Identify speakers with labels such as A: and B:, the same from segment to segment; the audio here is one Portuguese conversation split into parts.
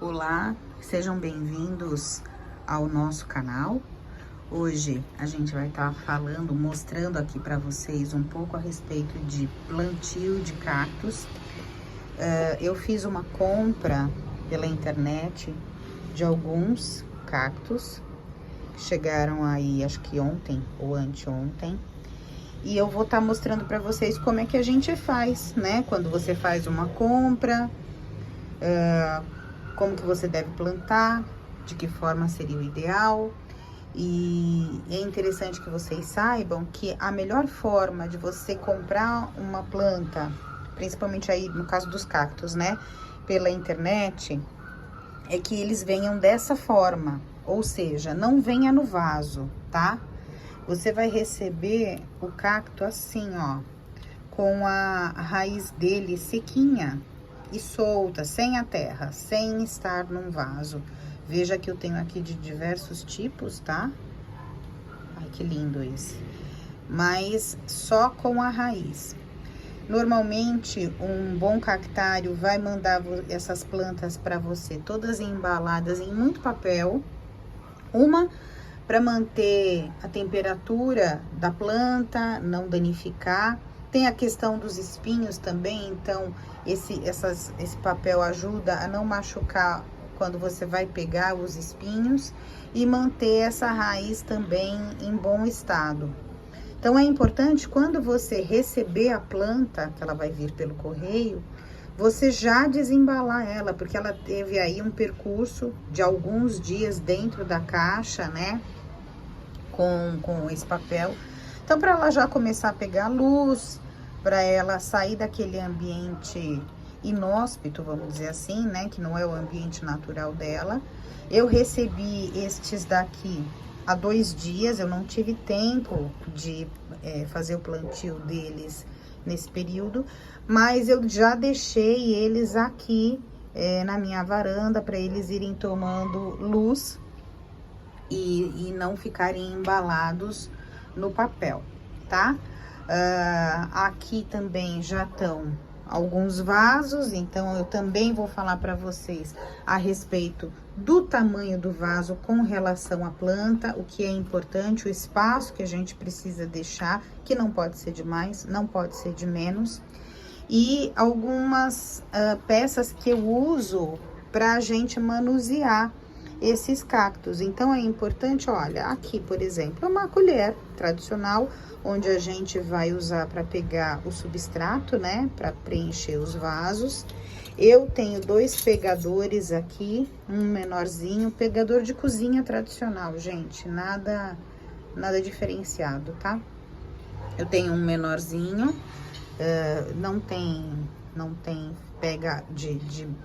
A: Olá, sejam bem-vindos ao nosso canal. Hoje a gente vai estar mostrando aqui para vocês um pouco a respeito de plantio de cactos. Eu fiz uma compra pela internet de alguns cactos, chegaram aí acho que ontem ou anteontem. E eu vou estar mostrando para vocês como é que a gente faz, né? Quando você faz uma compra, como que você deve plantar, de que forma seria o ideal. E é interessante que vocês saibam que a melhor forma de você comprar uma planta, principalmente aí no caso dos cactos, né, pela internet, é que eles venham dessa forma, ou seja, não venha no vaso, tá? Você vai receber o cacto assim, ó, com a raiz dele sequinha e solta, sem a terra, sem estar num vaso. Veja que eu tenho aqui de diversos tipos, tá? Ai, que lindo esse. Mas só com a raiz. Normalmente, um bom cactário vai mandar essas plantas para você todas embaladas em muito papel. Uma para manter a temperatura da planta, não danificar. Tem a questão dos espinhos também, então esse papel ajuda a não machucar quando você vai pegar os espinhos e manter essa raiz também em bom estado. Então é importante quando você receber a planta, que ela vai vir pelo correio, você já desembalar ela, porque ela teve aí um percurso de alguns dias dentro da caixa, né, com esse papel. Então, para ela já começar a pegar luz, para ela sair daquele ambiente inóspito, vamos dizer assim, né, que não é o ambiente natural dela. Eu recebi estes daqui há 2 dias, eu não tive tempo de fazer o plantio deles nesse período, mas eu já deixei eles aqui na minha varanda para eles irem tomando luz e não ficarem embalados no papel, tá? Aqui também já estão alguns vasos, então eu também vou falar para vocês a respeito do tamanho do vaso com relação à planta, o que é importante, o espaço que a gente precisa deixar, que não pode ser de mais, não pode ser de menos, e algumas peças que eu uso para a gente manusear esses cactos. Então é importante, olha, aqui por exemplo, é uma colher tradicional, onde a gente vai usar para pegar o substrato, né, para preencher os vasos. Eu tenho 2 pegadores aqui, um menorzinho, pegador de cozinha tradicional, gente, nada diferenciado, tá? Eu tenho um menorzinho, não tem pega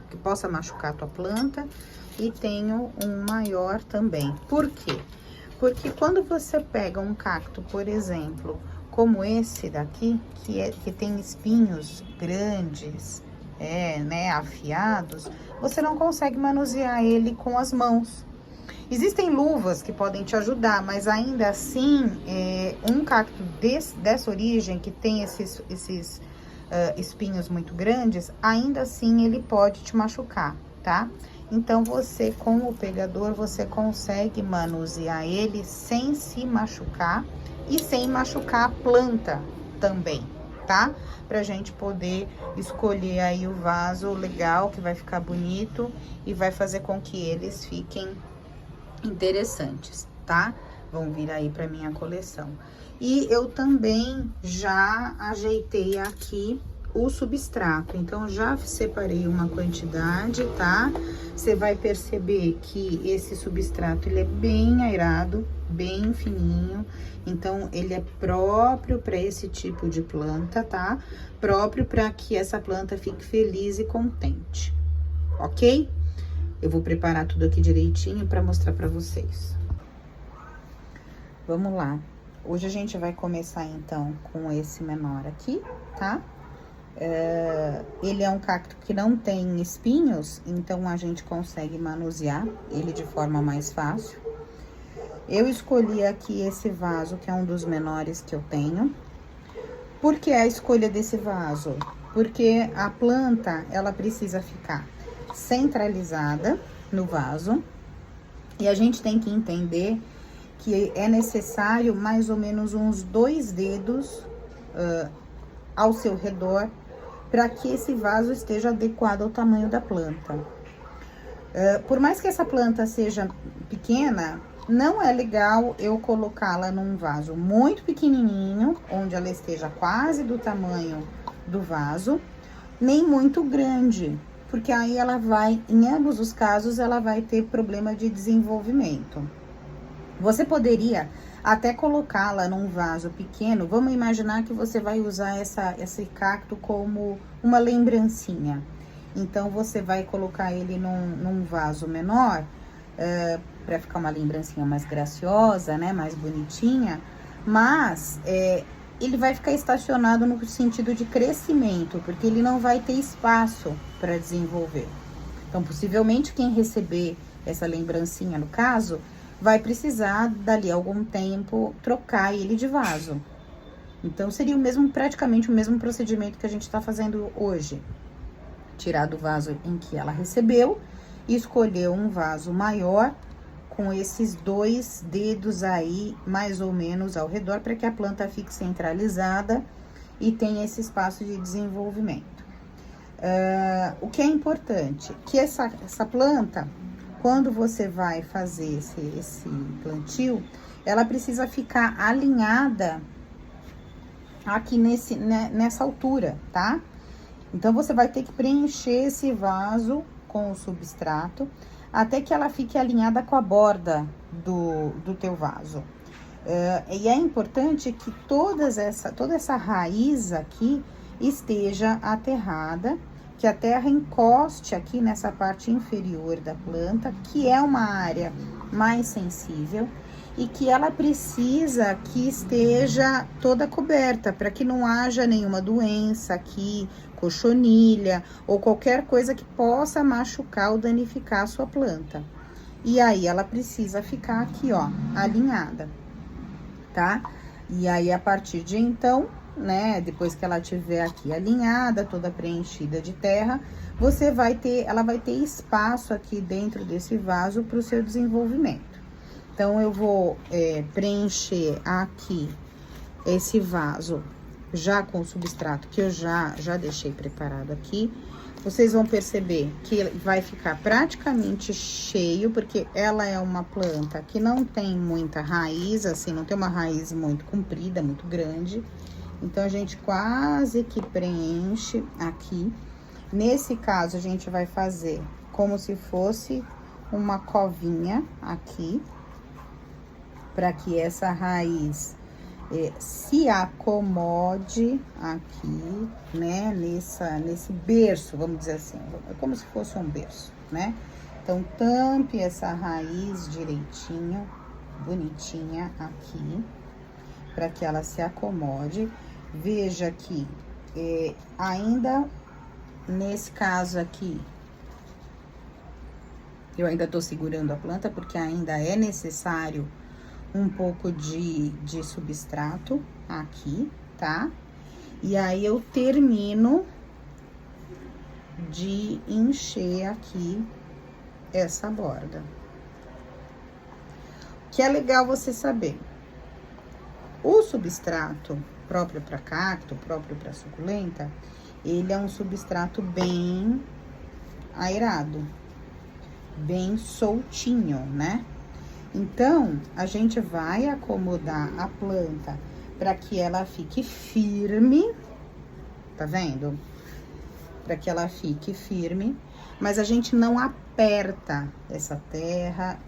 A: que possa machucar a tua planta, e tenho um maior também. Por quê? Porque quando você pega um cacto, por exemplo, como esse daqui, que tem espinhos grandes, né, afiados, você não consegue manusear ele com as mãos. Existem luvas que podem te ajudar, mas ainda assim, um cacto dessa origem, que tem esses espinhos muito grandes, ainda assim ele pode te machucar, tá? Então, você, com o pegador, você consegue manusear ele sem se machucar e sem machucar a planta também, tá? Pra gente poder escolher aí o vaso legal, que vai ficar bonito e vai fazer com que eles fiquem interessantes, tá? Vão vir aí pra minha coleção. E eu também já ajeitei aqui o substrato, então já separei uma quantidade, tá? Você vai perceber que esse substrato, ele é bem aerado, bem fininho, então ele é próprio para esse tipo de planta, tá? Próprio para que essa planta fique feliz e contente, ok? Eu vou preparar tudo aqui direitinho para mostrar para vocês. Vamos lá. Hoje a gente vai começar, então, com esse menor aqui, tá? Ele é um cacto que não tem espinhos, então a gente consegue manusear ele de forma mais fácil. Eu escolhi aqui esse vaso, que é um dos menores que eu tenho. Por que a escolha desse vaso? Porque a planta, ela precisa ficar centralizada no vaso. E a gente tem que entender que é necessário mais ou menos uns 2 dedos ao seu redor para que esse vaso esteja adequado ao tamanho da planta. Por mais que essa planta seja pequena, não é legal eu colocá-la num vaso muito pequenininho, onde ela esteja quase do tamanho do vaso, nem muito grande, porque aí ela vai, em ambos os casos, ela vai ter problema de desenvolvimento. Você poderia até colocá-la num vaso pequeno. Vamos imaginar que você vai usar esse cacto como uma lembrancinha. Então, você vai colocar ele num vaso menor, para ficar uma lembrancinha mais graciosa, né? Mais bonitinha. Mas, ele vai ficar estacionado no sentido de crescimento, porque ele não vai ter espaço para desenvolver. Então, possivelmente, quem receber essa lembrancinha, no caso, vai precisar, dali a algum tempo, trocar ele de vaso. Então, seria praticamente o mesmo procedimento que a gente está fazendo hoje. Tirar do vaso em que ela recebeu e escolher um vaso maior, com esses 2 dedos aí, mais ou menos, ao redor, para que a planta fique centralizada e tenha esse espaço de desenvolvimento. O que é importante, que essa planta, quando você vai fazer esse plantio, ela precisa ficar alinhada aqui nessa altura, tá? Então, você vai ter que preencher esse vaso com o substrato, até que ela fique alinhada com a borda do teu vaso. E é importante que toda essa raiz aqui esteja aterrada, que a terra encoste aqui nessa parte inferior da planta, que é uma área mais sensível, e que ela precisa que esteja toda coberta, para que não haja nenhuma doença aqui, cochonilha, ou qualquer coisa que possa machucar ou danificar a sua planta. E aí, ela precisa ficar aqui, ó, alinhada, tá? E aí, a partir de então, né, depois que ela tiver aqui alinhada, toda preenchida de terra, ela vai ter espaço aqui dentro desse vaso para o seu desenvolvimento. Então, eu vou preencher aqui esse vaso já com o substrato que eu já deixei preparado aqui. Vocês vão perceber que vai ficar praticamente cheio, porque ela é uma planta que não tem muita raiz, assim, não tem uma raiz muito comprida, muito grande. Então, a gente quase que preenche aqui. Nesse caso, a gente vai fazer como se fosse uma covinha aqui, para que essa raiz se acomode aqui, né, nesse berço, vamos dizer assim, é como se fosse um berço, né? Então, tampe essa raiz direitinho, bonitinha aqui, para que ela se acomode. Veja que ainda nesse caso aqui, eu ainda tô segurando a planta, porque ainda é necessário um pouco de substrato aqui, tá? E aí, eu termino de encher aqui essa borda. Que é legal você saber. O substrato próprio para cacto, próprio para suculenta, ele é um substrato bem aerado, bem soltinho, né? Então, a gente vai acomodar a planta para que ela fique firme, tá vendo? Para que ela fique firme, mas a gente não aperta essa terra,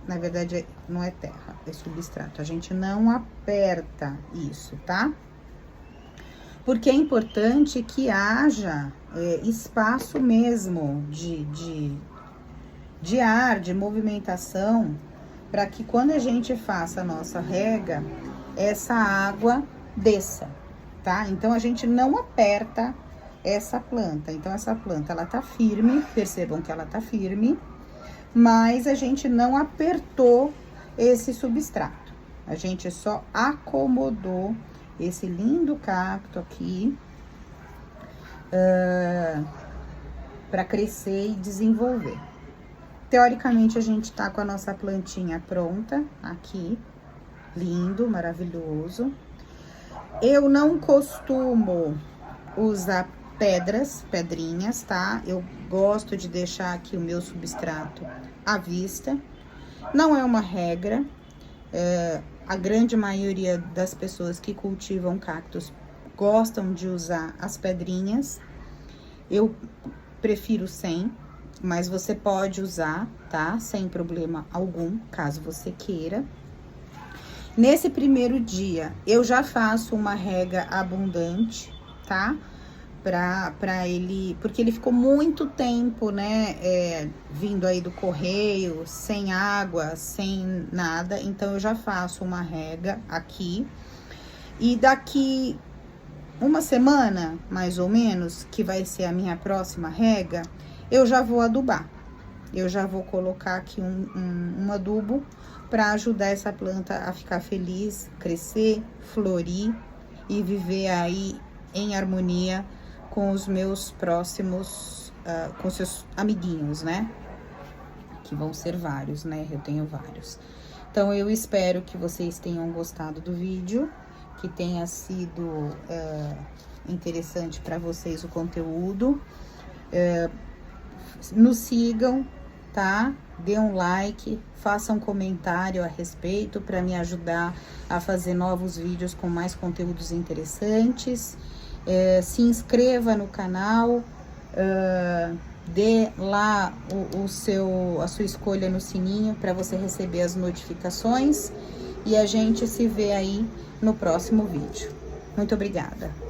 A: na verdade, não é terra, é substrato. A gente não aperta isso, tá? Porque é importante que haja espaço mesmo de ar, de movimentação, para que quando a gente faça a nossa rega, essa água desça, tá? Então, a gente não aperta essa planta. Então, essa planta, ela tá firme, percebam que ela tá firme, mas a gente não apertou esse substrato. A gente só acomodou esse lindo cacto aqui, para crescer e desenvolver. Teoricamente, a gente tá com a nossa plantinha pronta aqui, lindo, maravilhoso. Eu não costumo usar pedrinhas, tá? Eu gosto de deixar aqui o meu substrato à vista. Não é uma regra, a grande maioria das pessoas que cultivam cactos gostam de usar as pedrinhas. Eu prefiro sem, mas você pode usar, tá? Sem problema algum, caso você queira. Nesse primeiro dia, eu já faço uma rega abundante, tá? Pra ele, porque ele ficou muito tempo, né, vindo aí do correio, sem água, sem nada. Então, eu já faço uma rega aqui. E daqui uma semana, mais ou menos, que vai ser a minha próxima rega, eu já vou adubar. Eu já vou colocar aqui um adubo para ajudar essa planta a ficar feliz, crescer, florir e viver aí em harmonia com os meus próximos, com seus amiguinhos, né? Que vão ser vários, né? Eu tenho vários. Então, eu espero que vocês tenham gostado do vídeo, que tenha sido interessante para vocês o conteúdo. Nos sigam, tá? Dê um like, faça um comentário a respeito para me ajudar a fazer novos vídeos com mais conteúdos interessantes. Se inscreva no canal, dê lá a sua escolha no sininho para você receber as notificações e a gente se vê aí no próximo vídeo. Muito obrigada!